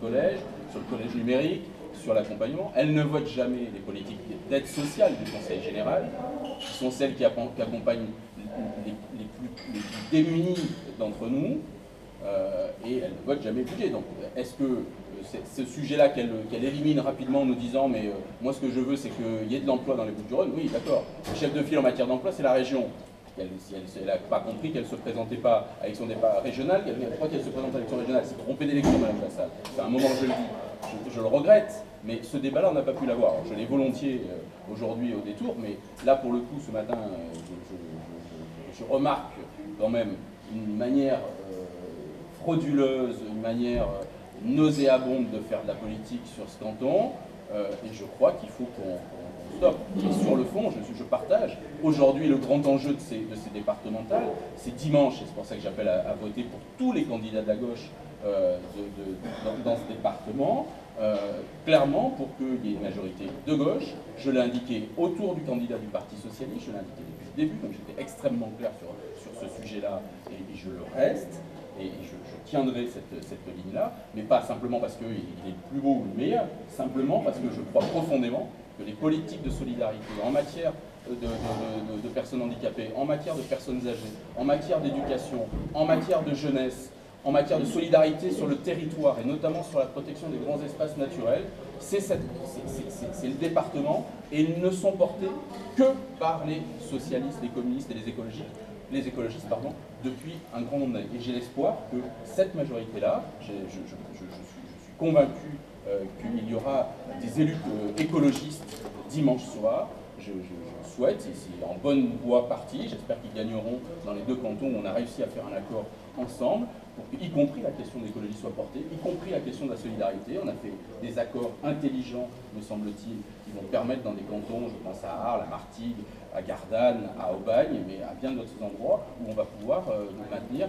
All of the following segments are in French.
collège, sur le collège numérique, sur l'accompagnement. Elle ne vote jamais les politiques d'aide sociale du Conseil général, qui sont celles qui accompagnent les plus démunis d'entre nous, et elle ne vote jamais le budget. Donc est-ce que ce sujet-là qu'elle élimine rapidement en nous disant mais moi ce que je veux c'est qu'il y ait de l'emploi dans les Bouches-du-Rhône, oui d'accord, le chef de file en matière d'emploi c'est la région. Si elle n'a pas compris qu'elle ne se présentait pas avec son débat régional, elle croit qu'elle se présente à l'élection régionale, c'est trompé d'élection Madame Vassal. C'est un moment je le dis, je le regrette, mais ce débat-là on n'a pas pu l'avoir. Je l'ai volontiers aujourd'hui au détour, mais là pour le coup ce matin je remarque quand même une manière frauduleuse, une manière nauséabonde de faire de la politique sur ce canton, et je crois qu'il faut qu'on stoppe. Et sur le fond, je partage. Aujourd'hui, le grand enjeu de ces départementales, c'est dimanche, et c'est pour ça que j'appelle à voter pour tous les candidats de la gauche dans ce département, clairement pour qu'il y ait une majorité de gauche. Je l'ai indiqué autour du candidat du Parti Socialiste, je l'ai indiqué depuis le début, donc j'étais extrêmement clair sur ce sujet-là, et je le reste. Et je tiendrai cette ligne-là, mais pas simplement parce qu'il est le plus beau ou le meilleur, simplement parce que je crois profondément que les politiques de solidarité en matière de personnes handicapées, en matière de personnes âgées, en matière d'éducation, en matière de jeunesse, en matière de solidarité sur le territoire et notamment sur la protection des grands espaces naturels, c'est le département, et ils ne sont portés que par les socialistes, les communistes et les écologistes, depuis un grand nombre d'années. Et j'ai l'espoir que cette majorité-là, je suis convaincu qu'il y aura des élus écologistes dimanche soir. Je souhaite, et c'est en bonne voie partie, j'espère qu'ils gagneront dans les deux cantons où on a réussi à faire un accord ensemble, pour que, y compris la question de l'écologie soit portée, y compris la question de la solidarité. On a fait des accords intelligents, me semble-t-il, qui vont permettre dans des cantons, je pense à Arles, à Martigues, à Gardanne, à Aubagne, mais à bien d'autres endroits où on va pouvoir maintenir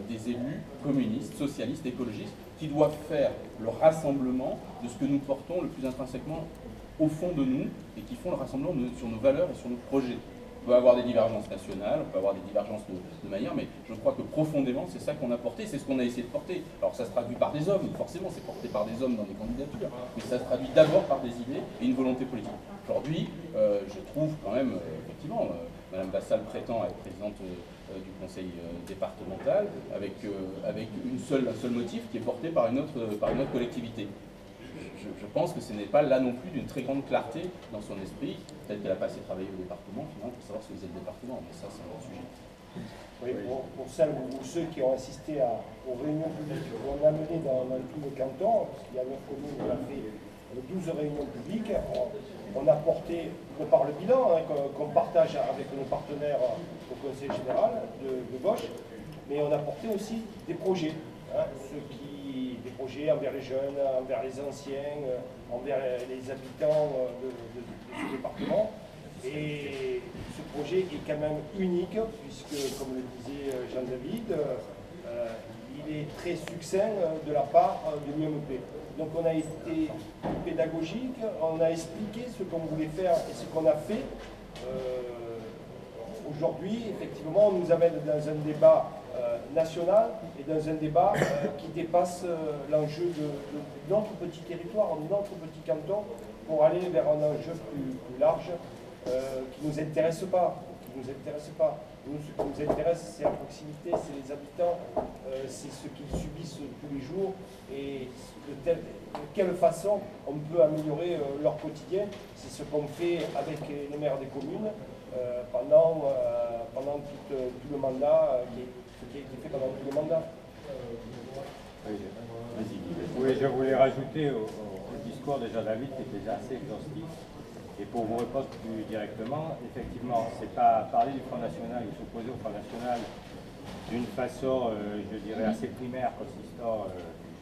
des élus communistes, socialistes, écologistes, qui doivent faire le rassemblement de ce que nous portons le plus intrinsèquement au fond de nous, et qui font le rassemblement sur nos valeurs et sur nos projets. On peut avoir des divergences nationales, on peut avoir des divergences de manière, mais je crois que profondément, c'est ça qu'on a porté, c'est ce qu'on a essayé de porter. Alors ça se traduit par des hommes, forcément c'est porté par des hommes dans les candidatures, mais ça se traduit d'abord par des idées et une volonté politique. Aujourd'hui, je trouve quand même, effectivement, Madame Vassal prétend être présidente du conseil départemental avec un seul motif qui est porté par une autre collectivité. Je pense que ce n'est pas là non plus d'une très grande clarté dans son esprit. Peut-être qu'elle a pas assez travaillé au département, finalement, pour savoir ce que faisait le département, mais ça, c'est un autre sujet. Oui, pour celles ou ceux qui ont assisté aux réunions publiques qu'on a menées dans tout le canton, parce qu'il y a 9 communes, on a fait 12 réunions publiques, on a porté, par le bilan qu'on partage avec nos partenaires au Conseil général de gauche, mais on a porté aussi des projets, des projets envers les jeunes, envers les anciens, envers les habitants de ce département. Et ce projet est quand même unique, puisque, comme le disait Jean-David, il est très succinct de la part de l'UMP. Donc on a été pédagogique, on a expliqué ce qu'on voulait faire et ce qu'on a fait. Aujourd'hui, effectivement, on nous amène dans un débat national et dans un débat qui dépasse l'enjeu de notre petit territoire, de notre petit canton, pour aller vers un enjeu plus large qui ne nous intéresse pas. Nous, ce qui nous intéresse, c'est la proximité, c'est les habitants, c'est ce qu'ils subissent tous les jours et de quelle façon on peut améliorer leur quotidien. C'est ce qu'on fait avec les maires des communes pendant tout le mandat, qui a été fait pendant tout le mandat. Oui, je voulais rajouter au discours de Jean-David qui était déjà assez exhaustif. Et pour vous répondre plus directement, effectivement, c'est pas parler du Front National ou s'opposer au Front National d'une façon, je dirais, assez primaire, consistant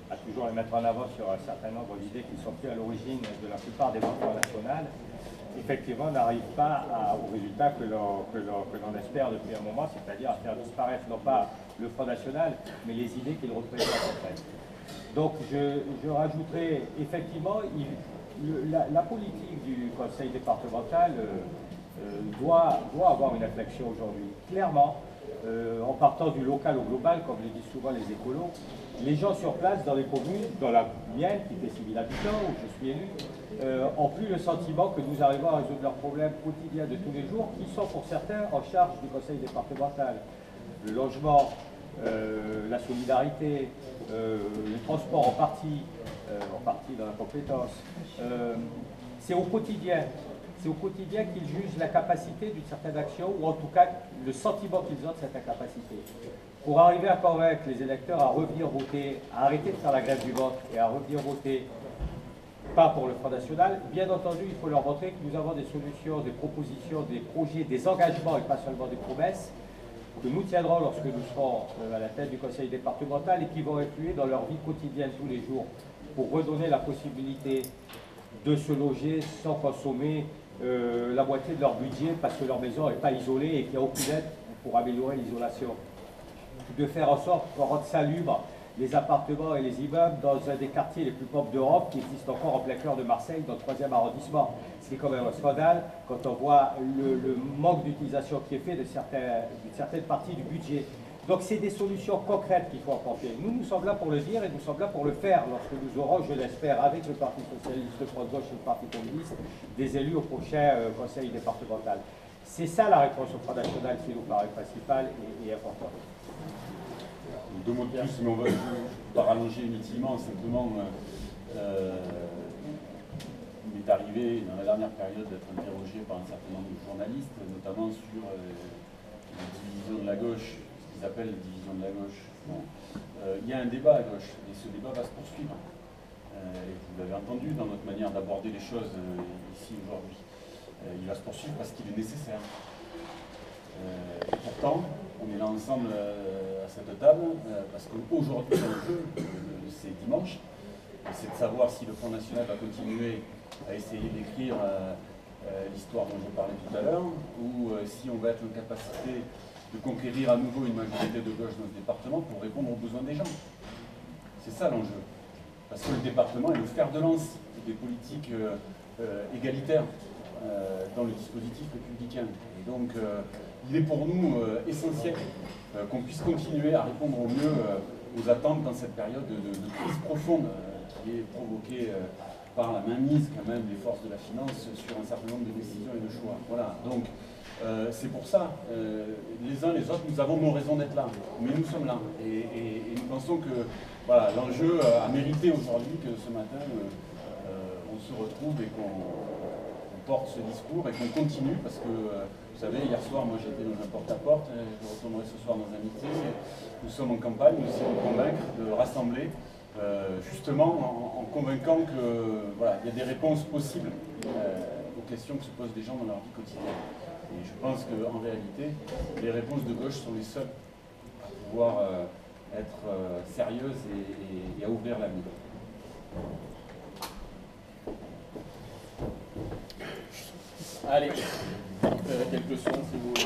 à toujours les mettre en avant sur un certain nombre d'idées qui sont plus à l'origine de la plupart des votes Front National, effectivement, n'arrive pas au résultat que l'on espère depuis un moment, c'est-à-dire à faire disparaître non pas le Front National, mais les idées qu'il représente en fait. Donc je rajouterai, effectivement, la politique du conseil départemental doit avoir une inflexion aujourd'hui. Clairement, en partant du local au global, comme le disent souvent les écolos, les gens sur place dans les communes, dans la mienne qui fait 6 000 habitants, où je suis élu, ont plus le sentiment que nous arrivons à résoudre leurs problèmes quotidiens de tous les jours, qui sont pour certains en charge du conseil départemental. Le logement, la solidarité, le transport en partie dans la compétence. C'est au quotidien. C'est au quotidien qu'ils jugent la capacité d'une certaine action, ou en tout cas le sentiment qu'ils ont de cette incapacité. Pour arriver à convaincre les électeurs à revenir voter, à arrêter de faire la grève du ventre et à revenir voter, pas pour le Front National, bien entendu, il faut leur montrer que nous avons des solutions, des propositions, des projets, des engagements et pas seulement des promesses, que nous tiendrons lorsque nous serons à la tête du conseil départemental et qui vont influer dans leur vie quotidienne tous les jours pour redonner la possibilité de se loger sans consommer la moitié de leur budget parce que leur maison n'est pas isolée et qu'il n'y a aucune aide pour améliorer l'isolation. De faire en sorte qu'on rende salubre les appartements et les immeubles dans un des quartiers les plus pauvres d'Europe qui existe encore en plein cœur de Marseille, dans le 3e arrondissement. C'est quand même un scandale quand on voit le manque d'utilisation qui est fait d'une certaine partie du budget. Donc c'est des solutions concrètes qu'il faut apporter. Nous sommes là pour le dire et nous sommes là pour le faire lorsque nous aurons, je l'espère, avec le Parti Socialiste, le Front de Gauche et le Parti Communiste, des élus au prochain conseil départemental. C'est ça la réponse au Front National qui nous paraît principale et importante. Deux mots de plus, mais on va pas rallonger inutilement, simplement il m'est arrivé dans la dernière période d'être interrogé par un certain nombre de journalistes, notamment sur la division de la gauche, ce qu'ils appellent la division de la gauche. Bon. Il y a un débat à gauche, et ce débat va se poursuivre. Et vous l'avez entendu dans notre manière d'aborder les choses ici aujourd'hui. Il va se poursuivre parce qu'il est nécessaire. Et pourtant, on est là ensemble à cette table, parce qu'aujourd'hui, l'enjeu, c'est dimanche, c'est de savoir si le Front National va continuer à essayer d'écrire l'histoire dont je parlais tout à l'heure, ou si on va être en capacité de conquérir à nouveau une majorité de gauche dans ce département pour répondre aux besoins des gens. C'est ça l'enjeu. Parce que le département est le fer de lance des politiques égalitaires dans le dispositif républicain. Et donc, il est pour nous essentiel qu'on puisse continuer à répondre au mieux aux attentes dans cette période de crise profonde qui est provoquée par la mainmise quand même des forces de la finance sur un certain nombre de décisions et de choix. Voilà, donc c'est pour ça, les uns les autres, nous avons nos raisons d'être là, mais nous sommes là. Et nous pensons que voilà, l'enjeu a mérité aujourd'hui que ce matin on se retrouve et qu'on porte ce discours et qu'on continue, parce que vous savez, hier soir, moi j'étais dans un porte-à-porte, je retournerai ce soir dans un meeting, nous sommes en campagne, nous essayons de convaincre, de rassembler, justement en convainquant que voilà, il y a des réponses possibles aux questions que se posent des gens dans leur vie quotidienne. Et je pense qu'en réalité, les réponses de gauche sont les seules à pouvoir être sérieuses et à ouvrir l'avenir. Allez, quelques secondes si vous voulez.